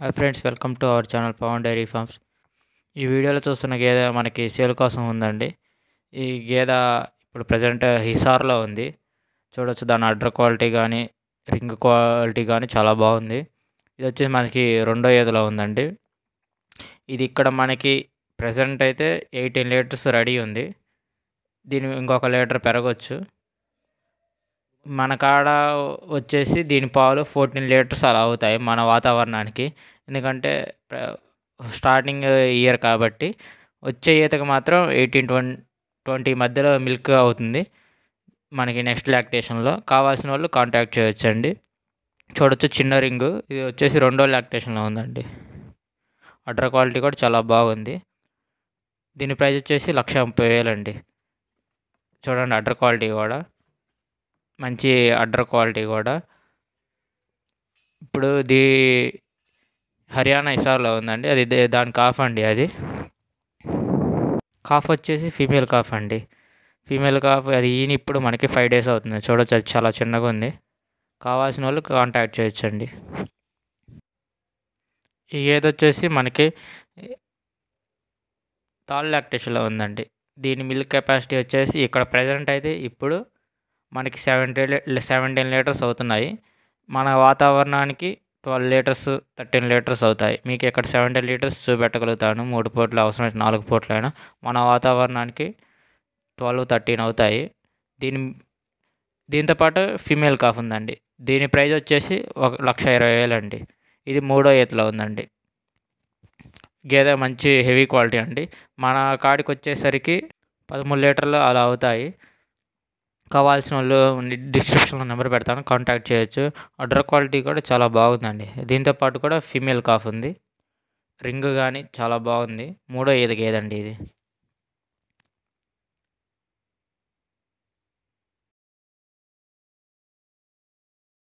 Hi friends, welcome to our channel Pavan dairy farms. ఈ వీడియోలో చూస్తున్న గేదె మనకి సేల్ కోసం ఉందండి. ఈ గేదె ఇప్పుడు ప్రజెంట్ హిసార్లో ఉంది. చూడొచ్చు, దాని అడ్డర్ క్వాలిటీ కానీ రింగ్ క్వాలిటీ కానీ చాలా బాగుంది. ఇది వచ్చేసి మనకి రెండో ఈతలో ఉందండి. ఇది ఇక్కడ మనకి ప్రజెంట్ అయితే 18 లీటర్స్ రెడీ ఉంది. దీని ఇంకొక లీటర్ పెరగవచ్చు. మన కాడ వచ్చేసి దీని పాలు 14 లీటర్స్ అలా అవుతాయి మన వాతావరణానికి. ఎందుకంటే స్టార్టింగ్ ఇయర్ కాబట్టి వచ్చే ఈతకు మాత్రం 18-20 మధ్యలో మిల్క్ అవుతుంది మనకి నెక్స్ట్ లాక్టేషన్లో. కావాల్సిన వాళ్ళు కాంటాక్ట్ చేయొచ్చండి. చూడొచ్చు, చిన్న రింగు. ఇది వచ్చేసి రెండో లాక్టేషన్లో ఉందండి. అడ్డర్ క్వాలిటీ కూడా చాలా బాగుంది. దీని ప్రైస్ వచ్చేసి 1,30,000 అండి. చూడండి, అడ్డర్ క్వాలిటీ కూడా మంచి అడ్డర్ క్వాలిటీ కూడా. ఇప్పుడు హర్యానా హిసార్లో ఉందండి. అది దాని కాఫ్ అండి. అది కాఫ్ వచ్చేసి ఫీమేల్ కాఫ్ అండి. ఫీమేల్ కాఫ్ అది ఈయన ఇప్పుడు మనకి 5 డేస్ అవుతుంది. చూడొచ్చు, అది చాలా చిన్నగా ఉంది. కావాల్సిన వాళ్ళు కాంటాక్ట్ చేయొచ్చండి. ఈ ఏది వచ్చేసి మనకి థర్డ్ లాక్టేషన్లో ఉందండి. దీని మిల్క్ కెపాసిటీ వచ్చేసి ఇక్కడ ప్రజెంట్ అయితే ఇప్పుడు మనకి 17 లీటర్స్ అవుతున్నాయి. మన వాతావరణానికి 12 లీటర్స్ 13 లీటర్స్ అవుతాయి. మీకు ఇక్కడ 17 లీటర్స్ చూపెట్టగలుగుతాను. 3 పూటలు అవసరమైతే 4 పూటలైనా. మన వాతావరణానికి 12-13 అవుతాయి. దీంతోపాటు ఫీమేల్ కాఫ్ ఉందండి. దీని ప్రైస్ వచ్చేసి 1,20,000 అండి. ఇది మూడో ఈతలో ఉందండి. గేదె మంచి హెవీ క్వాలిటీ అండి. మన కాడికి వచ్చేసరికి 13 లీటర్లు అలా అవుతాయి. కావాల్సిన వాళ్ళు డిస్క్రిప్షన్లో నెంబర్ పెడతాను, కాంటాక్ట్ చేయొచ్చు. అడ్డర్ క్వాలిటీ కూడా చాలా బాగుందండి. దీంతోపాటు కూడా ఫీమేల్ కాఫ్ ఉంది. రింగ్ కానీ చాలా బాగుంది. మూడో ఈత గేదండి ఇది.